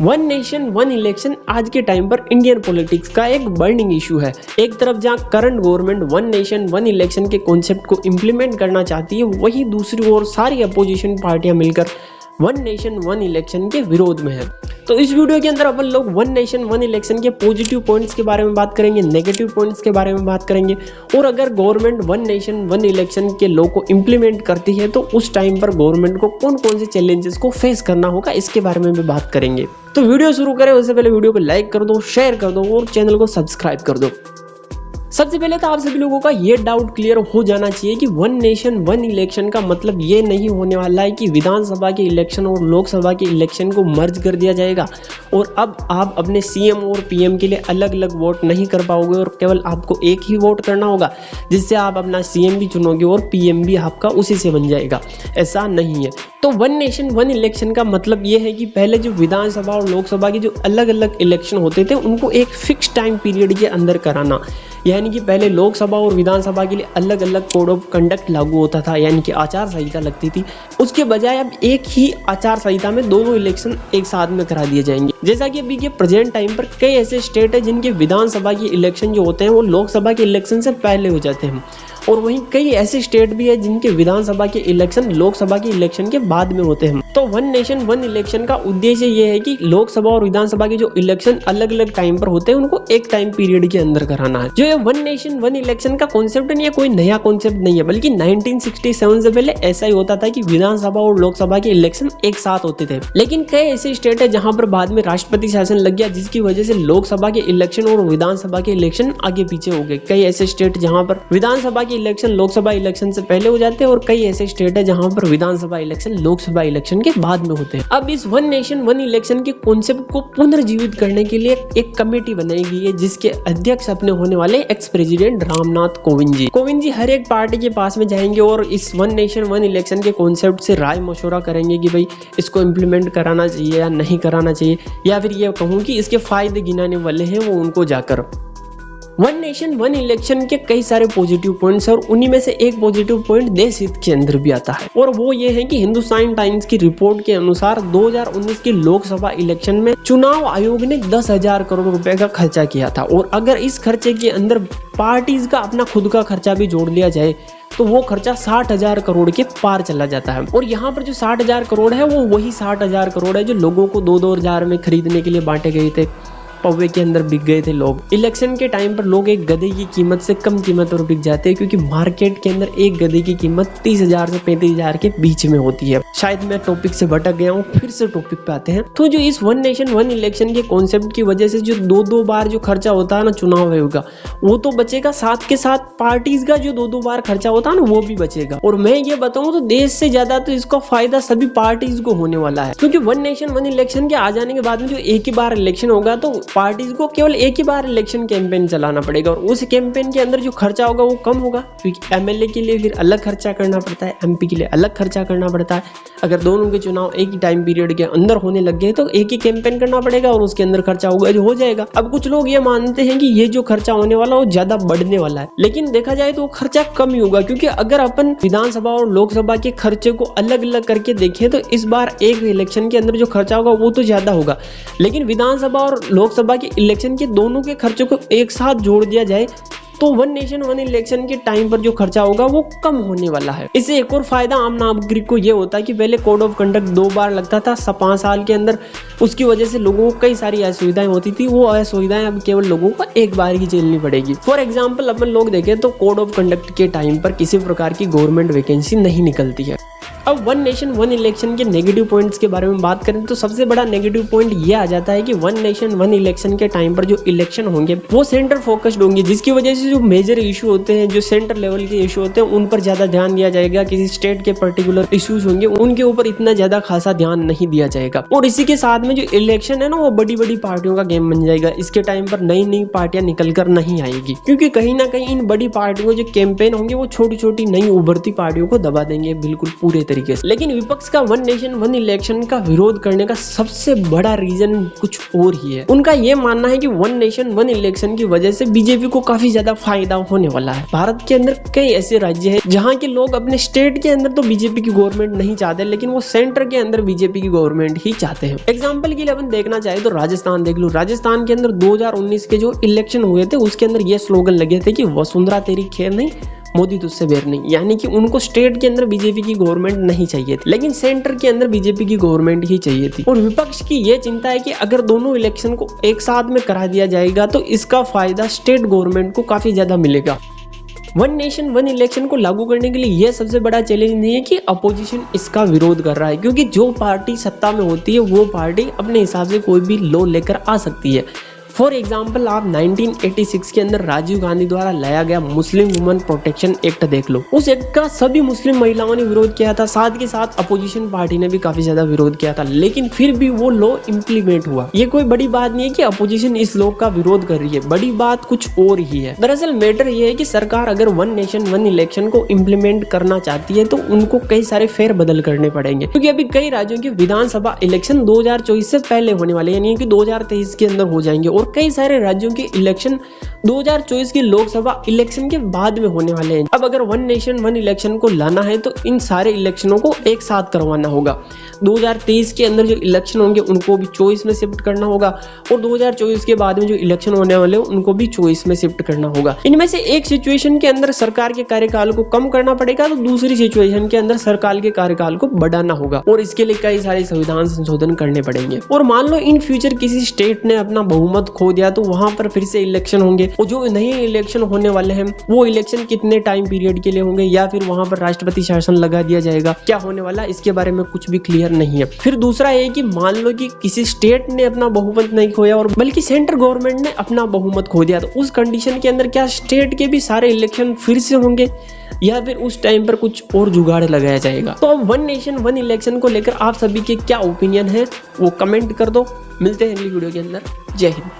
One nation one election आज के time पर इंडियन पॉलिटिक्स का एक बर्निंग इशू है। एक तरफ जहां current government one nation one election के कॉन्सेप्ट को इम्प्लीमेंट करना चाहती है, वहीं दूसरी ओर सारी अपोजिशन पार्टियां मिलकर वन नेशन वन इलेक्शन के विरोध में है। तो इस वीडियो के अंदर अपन लोग वन नेशन वन इलेक्शन के पॉजिटिव पॉइंट्स के बारे में बात करेंगे, नेगेटिव पॉइंट्स के बारे में बात करेंगे, और अगर government one nation one election के लॉ को इम्प्लीमेंट करती है तो उस टाइम पर गवर्नमेंट को कौन कौन से चैलेंजेस को फेस करना होगा, इसके बारे में भी बात करेंगे। तो वीडियो शुरू करें उससे पहले वीडियो को लाइक कर दो, शेयर कर दो और चैनल को सब्सक्राइब कर दो। सबसे पहले तो आप सभी लोगों का ये डाउट क्लियर हो जाना चाहिए कि वन नेशन वन इलेक्शन का मतलब ये नहीं होने वाला है कि विधानसभा के इलेक्शन और लोकसभा के इलेक्शन को मर्ज कर दिया जाएगा और अब आप अपने सीएम और पीएम के लिए अलग अलग वोट नहीं कर पाओगे और केवल आपको एक ही वोट करना होगा, जिससे आप अपना सीएम भी चुनोगे और पीएम भी आपका उसी से बन जाएगा। ऐसा नहीं है। तो वन नेशन वन इलेक्शन का मतलब ये है कि पहले जो विधानसभा और लोकसभा के जो अलग अलग इलेक्शन होते थे उनको एक फिक्स टाइम पीरियड के अंदर कराना, यानी कि पहले लोकसभा और विधानसभा के लिए अलग अलग कोड ऑफ कंडक्ट लागू होता था, यानी कि आचार संहिता लगती थी। उसके बजाय अब एक ही आचार संहिता में दोनों इलेक्शन एक साथ में करा दिए जाएंगे। जैसा कि अभी के प्रेजेंट टाइम पर कई ऐसे स्टेट है जिनके विधानसभा के इलेक्शन जो होते हैं वो लोकसभा के इलेक्शन से पहले हो जाते हैं, और वहीं कई ऐसे स्टेट भी है जिनके विधानसभा के इलेक्शन लोकसभा के इलेक्शन के बाद में होते हैं। तो वन नेशन वन इलेक्शन का उद्देश्य ये है कि लोकसभा और विधानसभा के जो इलेक्शन अलग अलग टाइम पर होते हैं उनको एक टाइम पीरियड के अंदर कराना है। जो ये वन नेशन वन इलेक्शन का कॉन्सेप्ट है, ये कोई नया कॉन्सेप्ट नहीं है, बल्कि 1967 से पहले ऐसा ही होता था कि विधानसभा और लोकसभा के इलेक्शन एक साथ होते थे। लेकिन कई ऐसे स्टेट है जहां पर बाद में राष्ट्रपति शासन लग गया, जिसकी वजह से लोकसभा के इलेक्शन और विधानसभा के इलेक्शन आगे पीछे हो गए। कई ऐसे स्टेट जहां पर विधानसभा इलेक्शन लोकसभा इलेक्शन से पहले हो जाते हैं और कई ऐसे स्टेट है जहां पर विधानसभा इलेक्शन लोकसभा इलेक्शन के बाद में होते हैं। अब इस वन नेशन वन इलेक्शन के कॉन्सेप्ट को पुनर्जीवित करने के लिए एक कमेटी बनाई गई है, जिसके अध्यक्ष अपने होने वाले एक्स प्रेसिडेंट रामनाथ कोविंद जी। कोविंद जी हर एक पार्टी के पास में जाएंगे और इस वन नेशन वन इलेक्शन के कॉन्सेप्ट से राय मशवरा करेंगे कि भाई इसको इम्प्लीमेंट कराना चाहिए या नहीं कराना चाहिए, या फिर ये कहूँ कि इसके फायदे गिनाने वाले हैं वो उनको जाकर। वन नेशन वन इलेक्शन के कई सारे पॉजिटिव पॉइंट्स और उन्हीं में से एक पॉजिटिव पॉइंट देश हित के अंदर भी आता है, और वो ये है कि हिंदुस्तान टाइम्स की रिपोर्ट के अनुसार 2019 के लोकसभा इलेक्शन में चुनाव आयोग ने 10,000 करोड़ रुपए का खर्चा किया था, और अगर इस खर्चे के अंदर पार्टीज का अपना खुद का खर्चा भी जोड़ लिया जाए तो वो खर्चा 60,000 करोड़ के पार चला जाता है। और यहाँ पर जो 60,000 करोड़ है वो वही 60,000 करोड़ है जो लोगों को 2-2 हजार में खरीदने के लिए बांटे गए थे, पौवे के अंदर बिक गए थे लोग। इलेक्शन के टाइम पर लोग एक गधे की कीमत से कम कीमत पर बिक जाते हैं, क्योंकि मार्केट के अंदर एक गधे की कीमत 30,000 से 35,000 के बीच में होती है। शायद मैं टॉपिक से भटक गया हूँ, फिर से टॉपिक पे आते हैं। तो जो इस वन नेशन वन इलेक्शन के कॉन्सेप्ट की वजह से जो 2-2 बार जो खर्चा होता है ना चुनाव आयोग का, वो तो बचेगा, साथ के साथ पार्टीज का जो 2-2 बार खर्चा होता है ना वो भी बचेगा। और मैं ये बताऊं तो देश से ज्यादा तो इसका फायदा सभी पार्टीज को होने वाला है, क्योंकि वन नेशन वन इलेक्शन के आ जाने के बाद में जो एक ही बार इलेक्शन होगा तो पार्टीज को केवल एक ही बार इलेक्शन कैंपेन चलाना पड़ेगा, और उस कैंपेन के अंदर जो खर्चा होगा वो कम होगा, क्योंकि एमएलए के लिए फिर अलग खर्चा करना पड़ता है, एमपी के लिए अलग खर्चा करना पड़ता है। अगर दोनों के चुनाव एक ही टाइम पीरियड के अंदर होने लग गए तो एक ही कैंपेन करना पड़ेगा और उसके अंदर खर्चा होगा जो हो जाएगा। अब कुछ लोग ये मानते हैं कि ये जो खर्चा होने वाला वो ज्यादा बढ़ने वाला है, लेकिन देखा जाए तो वो खर्चा कम ही होगा, क्योंकि अगर अपन विधानसभा और लोकसभा के खर्चे को अलग अलग करके देखें तो इस बार एक इलेक्शन के अंदर जो खर्चा होगा वो तो ज्यादा होगा, लेकिन विधानसभा और लोकसभा के इलेक्शन के दोनों के खर्चों को एक साथ जोड़ दिया जाए तो वन नेशन वन इलेक्शन के टाइम पर जो खर्चा होगा वो कम होने वाला है। इससे एक और फायदा आम नागरिक को ये होता है कि पहले कोड ऑफ कंडक्ट 2 बार लगता था 5 साल के अंदर, उसकी वजह से लोगों को कई सारी असुविधाएं होती थी, वो असुविधाएं अब केवल लोगों को एक बार ही झेलनी पड़ेगी। फॉर एग्जाम्पल अपन लोग देखें तो कोड ऑफ कंडक्ट के टाइम पर किसी प्रकार की गवर्नमेंट वैकेंसी नहीं निकलती है। अब वन नेशन वन इलेक्शन के नेगेटिव पॉइंट्स के बारे में बात करें तो सबसे बड़ा नेगेटिव पॉइंट ये आ जाता है कि वन नेशन वन इलेक्शन के टाइम पर जो इलेक्शन होंगे वो सेंटर फोकस्ड होंगे, जिसकी वजह से जो मेजर इशू होते हैं, जो सेंटर लेवल के इशू होते हैं, उन पर ज्यादा ध्यान दिया जाएगा। किसी स्टेट के पर्टिकुलर इश्यूज होंगे उनके ऊपर इतना ज्यादा खासा ध्यान नहीं दिया जाएगा। और इसी के साथ में जो इलेक्शन है ना वो बड़ी बड़ी पार्टियों का गेम बन जाएगा। इसके टाइम पर नई नई पार्टियां निकल कर नहीं आएगी, क्योंकि कहीं ना कहीं इन बड़ी पार्टियों जो कैंपेन होंगे वो छोटी छोटी नई उभरती पार्टियों को दबा देंगे बिल्कुल पूरे तरीके से। लेकिन विपक्ष का वन नेशन वन इलेक्शन का विरोध करने का सबसे बड़ा रीजन कुछ और ही है। उनका ये मानना है कि वन नेशन वन इलेक्शन की वजह से बीजेपी को काफी ज्यादा फायदा होने वाला है। भारत के अंदर कई ऐसे राज्य हैं जहाँ के लोग अपने स्टेट के अंदर तो बीजेपी की गवर्नमेंट नहीं चाहते, लेकिन वो सेंटर के अंदर बीजेपी की गवर्नमेंट ही चाहते हैं। एग्जाम्पल के लिए अपन देखना चाहे तो राजस्थान देख लो। राजस्थान के अंदर 2019 के जो इलेक्शन हुए थे उसके अंदर ये स्लोगन लगे थे कि वसुंधरा तेरी खैर नहीं, मोदी तुझसे बेर नहीं। यानी कि उनको स्टेट के अंदर बीजेपी की गवर्नमेंट नहीं चाहिए थी, लेकिन सेंटर के अंदर बीजेपी की गवर्नमेंट ही चाहिए थी। और विपक्ष की ये चिंता है कि अगर दोनों इलेक्शन को एक साथ में करा दिया जाएगा तो इसका फायदा स्टेट गवर्नमेंट को काफी ज्यादा मिलेगा। वन नेशन वन इलेक्शन को लागू करने के लिए यह सबसे बड़ा चैलेंज नहीं है कि अपोजिशन इसका विरोध कर रहा है, क्योंकि जो पार्टी सत्ता में होती है वो पार्टी अपने हिसाब से कोई भी लॉ लेकर आ सकती है। फॉर एग्जाम्पल आप 1986 के अंदर राजीव गांधी द्वारा लाया गया मुस्लिम वुमेन प्रोटेक्शन एक्ट देख लो। उस एक्ट का सभी मुस्लिम महिलाओं ने विरोध किया था, साथ के साथ अपोजिशन पार्टी ने भी काफी ज्यादा विरोध किया था, लेकिन फिर भी वो लॉ इम्प्लीमेंट हुआ। ये कोई बड़ी बात नहीं है कि अपोजिशन इस लॉ का विरोध कर रही है, बड़ी बात कुछ और ही है। दरअसल मैटर ये है कि सरकार अगर वन नेशन वन इलेक्शन को इम्प्लीमेंट करना चाहती है तो उनको कई सारे फेर बदल करने पड़ेंगे, क्योंकि अभी कई राज्यों के विधानसभा इलेक्शन 2024 से पहले होने वाले, यानी कि 2023 के अंदर हो जाएंगे, और कई सारे राज्यों के इलेक्शन 2024 की लोकसभा इलेक्शन के बाद में होने वाले हैं। अब अगर वन नेशन वन इलेक्शन को लाना है तो इन सारे इलेक्शनों को एक साथ करवाना होगा। 2023 के अंदर जो इलेक्शन होंगे उनको भी 24 में शिफ्ट करना होगा, और 2024 के बाद में जो इलेक्शन होने वाले हैं उनको भी 24 में शिफ्ट करना होगा। इनमें से एक सिचुएशन के अंदर सरकार के कार्यकाल को कम करना पड़ेगा तो दूसरी सिचुएशन के अंदर सरकार के कार्यकाल को बढ़ाना होगा, और इसके लिए कई सारे संविधान संशोधन करने पड़ेंगे। और मान लो इन फ्यूचर किसी स्टेट ने अपना बहुमत खो दिया तो वहां पर फिर से इलेक्शन होंगे, और जो नए इलेक्शन होने वाले हैं वो इलेक्शन कितने टाइम पीरियड के लिए होंगे, या फिर वहां पर राष्ट्रपति शासन लगा दिया जाएगा, क्या होने वाला इसके बारे में कुछ भी क्लियर नहीं है। फिर दूसरा है कि मान लो कि किसी स्टेट ने अपना बहुमत नहीं खोया और बल्कि सेंट्रल गवर्नमेंट ने अपना बहुमत खो दिया, तो उस कंडीशन के अंदर क्या स्टेट के भी सारे इलेक्शन फिर से होंगे, या फिर उस टाइम पर कुछ और जुगाड़ लगाया जाएगा। तो अब वन नेशन वन इलेक्शन को लेकर आप सभी के क्या ओपिनियन है वो कमेंट कर दो। मिलते हैं अगली वीडियो के अंदर। जय हिंद।